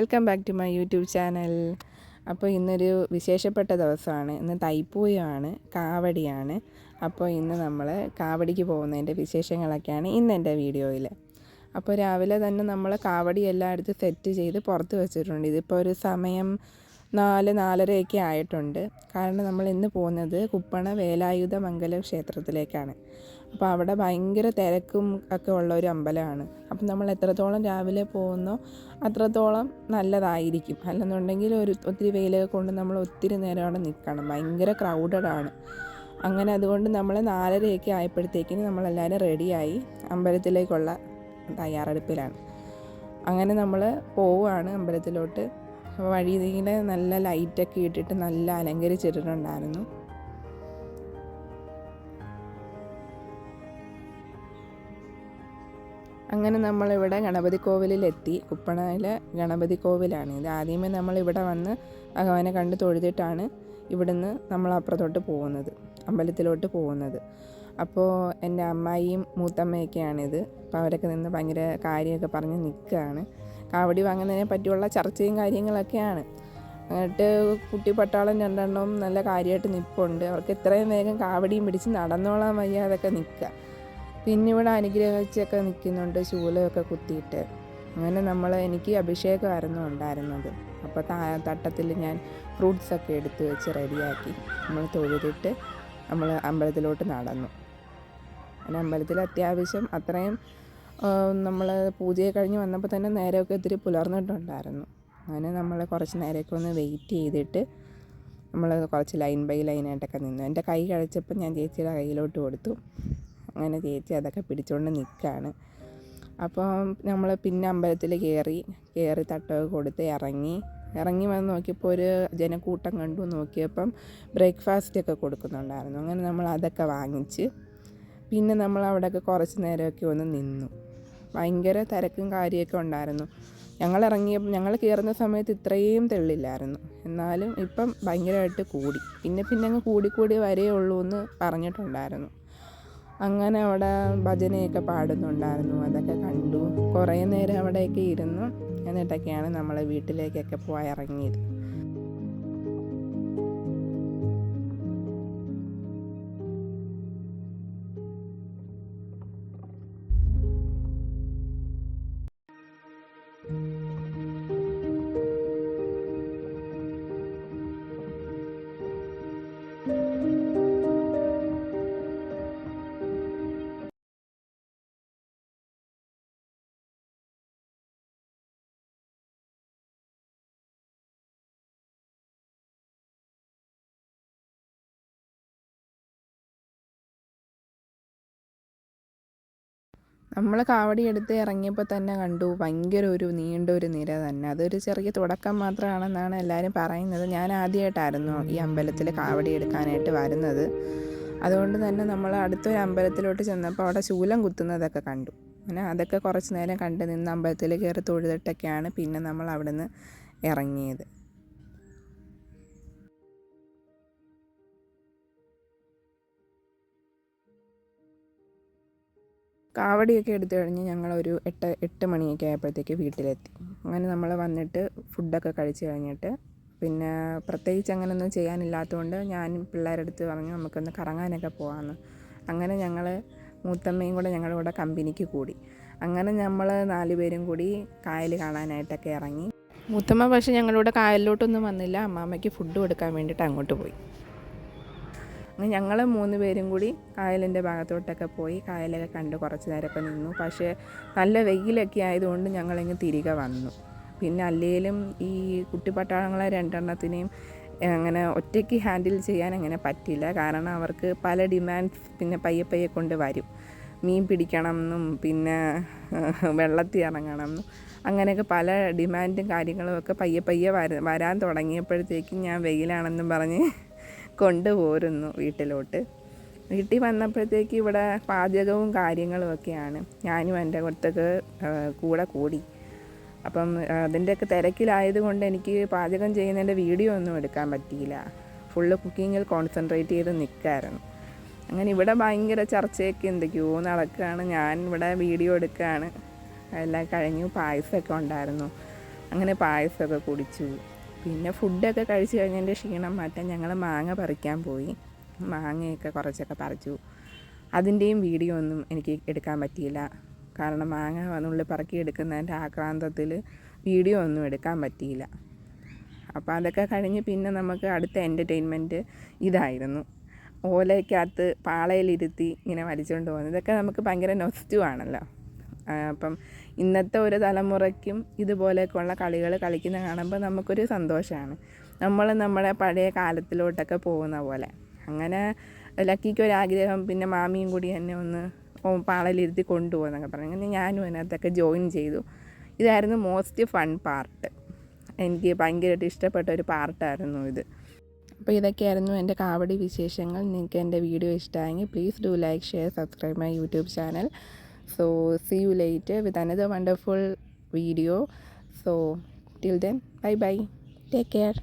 Welcome back to my YouTube channel. അപ്പോൾ ഇന്നൊരു വിശേഷപ്പെട്ട ദിവസമാണ്. ഇന്ന് തൈപ്പൂയമാണ്, കാവടിയാണ്. അപ്പോൾ ഇന്ന് നമ്മൾ കാവടിക്ക് പോകുന്നതിൻ്റെ വിശേഷങ്ങളൊക്കെയാണ് ഇന്ന് എൻ്റെ വീഡിയോയിൽ. അപ്പോൾ രാവിലെ തന്നെ നമ്മൾ കാവടി എല്ലാം എടുത്ത് സെറ്റ് ചെയ്ത് പുറത്ത് വെച്ചിട്ടുണ്ട്. ഇതിപ്പോൾ ഒരു സമയം 4-4:30 ആയിട്ടുണ്ട്. കാരണം നമ്മൾ ഇന്ന് പോകുന്നത് കുപ്പണ വേലായുധ മംഗലം ക്ഷേത്രത്തിലേക്കാണ്. അപ്പോൾ അവിടെ ഭയങ്കര തിരക്കും ഒക്കെ ഉള്ള ഒരു അമ്പലമാണ്. അപ്പം നമ്മൾ എത്രത്തോളം രാവിലെ പോകുന്നോ അത്രത്തോളം നല്ലതായിരിക്കും. അല്ലെന്നുണ്ടെങ്കിൽ ഒത്തിരി വെയിലൊക്കെ കൊണ്ട് നമ്മൾ ഒത്തിരി നേരം അവിടെ നിൽക്കണം, ഭയങ്കര ക്രൗഡഡാണ്. അങ്ങനെ അതുകൊണ്ട് നമ്മൾ 4:30 ആയപ്പോഴത്തേക്കിന് നമ്മളെല്ലാവരും റെഡിയായി അമ്പലത്തിലേക്കുള്ള തയ്യാറെടുപ്പിലാണ്. അങ്ങനെ നമ്മൾ പോവുകയാണ് അമ്പലത്തിലോട്ട്. വഴിയിങ്ങനെ നല്ല ലൈറ്റൊക്കെ ഇട്ടിട്ട് നല്ല അലങ്കരിച്ചിട്ടുണ്ടായിരുന്നു. അങ്ങനെ നമ്മളിവിടെ ഗണപതി കോവിലെത്തി. കുപ്പണയിലെ ഗണപതി കോവിലാണ് ഇത്. ആദ്യമേ നമ്മളിവിടെ വന്ന് ഭഗവാനെ കണ്ട് തൊഴുതിട്ടാണ് ഇവിടുന്ന് നമ്മൾ അപ്പുറത്തോട്ട് പോകുന്നത്, അമ്പലത്തിലോട്ട് പോകുന്നത്. അപ്പോൾ എൻ്റെ അമ്മായിയും മൂത്തമ്മയൊക്കെയാണിത്. അപ്പോൾ അവരൊക്കെ നിന്ന് ഭയങ്കര കാര്യമൊക്കെ പറഞ്ഞ് നിൽക്കുകയാണ്. കാവടി വാങ്ങുന്നതിനെ പറ്റിയുള്ള ചർച്ചയും കാര്യങ്ങളൊക്കെയാണ്. എന്നിട്ട് കുട്ടി പട്ടാളം 2 നല്ല കാര്യമായിട്ട് നിൽപ്പുണ്ട്. അവർക്ക് എത്രയും വേഗം കാവടിയും പിടിച്ച് നടന്നോളാൻ വയ്യാതൊക്കെ നിൽക്കുക. പിന്നെ ഇവിടെ അനുഗ്രഹിച്ചൊക്കെ നിൽക്കുന്നുണ്ട്, ശൂലമൊക്കെ കുത്തിയിട്ട്. അങ്ങനെ എനിക്ക് അഭിഷേകമായിരുന്നു ഉണ്ടായിരുന്നത്. അപ്പോൾ തട്ടത്തിൽ ഞാൻ ഫ്രൂട്ട്സൊക്കെ എടുത്ത് വെച്ച് റെഡിയാക്കി നമ്മൾ തൊഴുതിട്ട് നമ്മൾ അമ്പലത്തിലോട്ട് നടന്നു. അങ്ങനെ അമ്പലത്തിൽ അത്യാവശ്യം അത്രയും നമ്മൾ പൂജയെ കഴിഞ്ഞ് വന്നപ്പോൾ തന്നെ നേരമൊക്കെ ഒത്തിരി പുലർന്നിട്ടുണ്ടായിരുന്നു. അങ്ങനെ നമ്മൾ കുറച്ച് നേരമൊക്കെ ഒന്ന് വെയിറ്റ് ചെയ്തിട്ട് നമ്മൾ കുറച്ച് ലൈൻ ബൈ ലൈനായിട്ടൊക്കെ നിന്നു. എൻ്റെ കൈ കഴിച്ചപ്പോൾ ഞാൻ ചേച്ചിയുടെ കയ്യിലോട്ട് കൊടുത്തു. അങ്ങനെ ചേച്ചി അതൊക്കെ പിടിച്ചുകൊണ്ട് നിൽക്കുകയാണ്. അപ്പം നമ്മൾ പിന്നെ അമ്പലത്തിൽ കയറി തട്ടമൊക്കെ കൊടുത്ത് ഇറങ്ങി വന്ന് നോക്കിയപ്പോൾ ഒരു ജനക്കൂട്ടം കണ്ടു. നോക്കിയപ്പം ബ്രേക്ക്ഫാസ്റ്റൊക്കെ കൊടുക്കുന്നുണ്ടായിരുന്നു. അങ്ങനെ നമ്മൾ അതൊക്കെ വാങ്ങിച്ച് പിന്നെ നമ്മൾ അവിടെയൊക്കെ കുറച്ച് നേരമൊക്കെ ഒന്ന് നിന്നു. ഭയങ്കര തിരക്കും കാര്യമൊക്കെ ഉണ്ടായിരുന്നു. ഞങ്ങൾ കയറുന്ന സമയത്ത് ഇത്രയും തെള്ളില്ലായിരുന്നു. എന്നാലും ഇപ്പം ഭയങ്കരമായിട്ട് കൂടി. പിന്നെ അങ്ങ് കൂടി വരെയുള്ളൂ എന്ന് പറഞ്ഞിട്ടുണ്ടായിരുന്നു. അങ്ങനെ അവിടെ ഭജനയൊക്കെ പാടുന്നുണ്ടായിരുന്നു. അതൊക്കെ കണ്ടു. കുറേ നേരം അവിടെയൊക്കെ ഇരുന്നു. എന്നിട്ടൊക്കെയാണ് നമ്മൾ വീട്ടിലേക്കൊക്കെ പോയി ഇറങ്ങിയത്. നമ്മൾ കാവടി എടുത്ത് ഇറങ്ങിയപ്പോൾ തന്നെ കണ്ടു ഭയങ്കര നീണ്ടൊരു നിര തന്നെ. അതൊരു ചെറിയ തുടക്കം മാത്രമാണെന്നാണ് എല്ലാവരും പറയുന്നത്. ഞാൻ ആദ്യമായിട്ടായിരുന്നു ഈ അമ്പലത്തിൽ കാവടി എടുക്കാനായിട്ട് വരുന്നത്. അതുകൊണ്ട് തന്നെ നമ്മൾ അടുത്തൊരു അമ്പലത്തിലോട്ട് ചെന്നപ്പോൾ അവിടെ ശൂലം കുത്തുന്നതൊക്കെ കണ്ടു. അങ്ങനെ അതൊക്കെ കുറച്ച് നേരം കണ്ട് നിന്ന് അമ്പലത്തിൽ കയറി തൊഴുതിട്ടൊക്കെയാണ് പിന്നെ നമ്മൾ അവിടെ നിന്ന് ഇറങ്ങിയത്. കാവടിയൊക്കെ എടുത്തു കഴിഞ്ഞ് ഞങ്ങളൊരു 8 മണിയൊക്കെ ആയപ്പോഴത്തേക്ക് വീട്ടിലെത്തി. അങ്ങനെ നമ്മൾ വന്നിട്ട് ഫുഡൊക്കെ കഴിച്ച് കഴിഞ്ഞിട്ട് പിന്നെ പ്രത്യേകിച്ച് അങ്ങനെയൊന്നും ചെയ്യാനില്ലാത്തതുകൊണ്ട് ഞാൻ പിള്ളേരുടെ അടുത്ത് പറഞ്ഞു നമുക്കൊന്ന് കറങ്ങാനൊക്കെ പോകാമെന്ന്. അങ്ങനെ ഞങ്ങൾ മൂത്തമ്മയും കൂടെ ഞങ്ങളുടെ കൂടെ കമ്പനിക്ക് കൂടി. അങ്ങനെ നമ്മൾ 4 പേരും കൂടി കായൽ കാണാനായിട്ടൊക്കെ ഇറങ്ങി. മൂത്തമ്മ പക്ഷേ ഞങ്ങളുടെ കായലിലോട്ടൊന്നും വന്നില്ല. അമ്മാമ്മയ്ക്ക് ഫുഡ് കൊടുക്കാൻ വേണ്ടിയിട്ട് അങ്ങോട്ട് പോയി. അങ്ങനെ ഞങ്ങൾ 3 പേരും കൂടി കായലിൻ്റെ ഭാഗത്തോട്ടൊക്കെ പോയി കായലൊക്കെ കണ്ട് കുറച്ച് നേരമൊക്കെ നിന്നു. പക്ഷേ നല്ല വെയിലൊക്കെ ആയതുകൊണ്ട് ഞങ്ങളിങ്ങ് തിരികെ വന്നു. പിന്നെ അല്ലെങ്കിലും ഈ കുട്ടിപ്പട്ടാളങ്ങളെ 2 അങ്ങനെ ഒറ്റയ്ക്ക് ഹാൻഡിൽ ചെയ്യാൻ അങ്ങനെ പറ്റില്ല. കാരണം അവർക്ക് പല ഡിമാൻഡ്സ് പിന്നെ പയ്യെ കൊണ്ട് വരും. മീൻ പിടിക്കണം എന്നും പിന്നെ വെള്ളത്തിൽ ഇറങ്ങണം എന്നും അങ്ങനെയൊക്കെ പല ഡിമാൻഡും കാര്യങ്ങളുമൊക്കെ പയ്യെ വരാൻ തുടങ്ങിയപ്പോഴത്തേക്കും ഞാൻ വെയിലാണെന്നും പറഞ്ഞ് കൊണ്ടുപോരുന്നു വീട്ടിലോട്ട്. വീട്ടിൽ വന്നപ്പോഴത്തേക്ക് ഇവിടെ പാചകവും കാര്യങ്ങളും ഒക്കെയാണ്. ഞാനും എൻ്റെ കൂടെ കൂടി. അപ്പം അതിൻ്റെയൊക്കെ തിരക്കിലായതുകൊണ്ട് എനിക്ക് പാചകം ചെയ്യുന്നതിൻ്റെ വീഡിയോ ഒന്നും എടുക്കാൻ പറ്റിയില്ല. ഫുള്ള് കുക്കിങ്ങിൽ കോൺസെൻട്രേറ്റ് ചെയ്ത് നിൽക്കുകയായിരുന്നു. അങ്ങനെ ഇവിടെ ഭയങ്കര ചർച്ചയൊക്കെ എന്തൊക്കെയോ നടക്കുകയാണ്. ഞാൻ ഇവിടെ വീഡിയോ എടുക്കുകയാണ്. എല്ലാം കഴിഞ്ഞു. പായസമൊക്കെ ഉണ്ടായിരുന്നു. അങ്ങനെ പായസമൊക്കെ കുടിച്ചു. പിന്നെ ഫുഡൊക്കെ കഴിച്ച് കഴിഞ്ഞതിൻ്റെ ക്ഷീണം മാറ്റാൻ ഞങ്ങൾ മാങ്ങ പറിക്കാൻ പോയി. മാങ്ങയൊക്കെ കുറച്ചൊക്കെ പറിച്ചു. അതിൻ്റെയും വീഡിയോ ഒന്നും എനിക്ക് എടുക്കാൻ പറ്റിയില്ല. കാരണം മാങ്ങ നുള്ളി പറക്കി എടുക്കുന്നതിൻ്റെ ആക്രാന്തത്തിൽ വീഡിയോ ഒന്നും എടുക്കാൻ പറ്റിയില്ല. അപ്പോൾ അതൊക്കെ കഴിഞ്ഞ് പിന്നെ നമുക്ക് അടുത്ത എൻ്റർടൈൻമെൻറ്റ് ഇതായിരുന്നു. ഓലയ്ക്കകത്ത് പാളയിലിരുത്തി ഇങ്ങനെ വലിച്ചുകൊണ്ട് പോകുന്നത്. ഇതൊക്കെ നമുക്ക് ഭയങ്കര നൊസ്റ്റു. അപ്പം ഇന്നത്തെ ഒരു തലമുറയ്ക്കും ഇതുപോലെയൊക്കെയുള്ള കളികൾ കളിക്കുന്ന കാണുമ്പോൾ നമുക്കൊരു സന്തോഷമാണ്. നമ്മൾ നമ്മുടെ പഴയ കാലത്തിലോട്ടൊക്കെ പോകുന്ന പോലെ. അങ്ങനെ ലക്കിക്കൊരാഗ്രഹം, പിന്നെ മാമിയും കൂടി എന്നെ ഒന്ന് പാളയിലിരുത്തി കൊണ്ടുപോകുന്നൊക്കെ പറഞ്ഞു. അങ്ങനെ ഞാനും അതിനകത്തൊക്കെ ജോയിൻ ചെയ്തു. ഇതായിരുന്നു മോസ്റ്റ് ഫൺ പാർട്ട്. എനിക്ക് ഭയങ്കരമായിട്ട് ഇഷ്ടപ്പെട്ട ഒരു പാർട്ടായിരുന്നു ഇത്. അപ്പോൾ ഇതൊക്കെയായിരുന്നു എൻ്റെ കാവടി വിശേഷങ്ങൾ. നിങ്ങൾക്ക് എൻ്റെ വീഡിയോ ഇഷ്ടമായെങ്കിൽ please do like, share, subscribe my YouTube channel. So see you later with another wonderful video. So till then, bye bye, take care.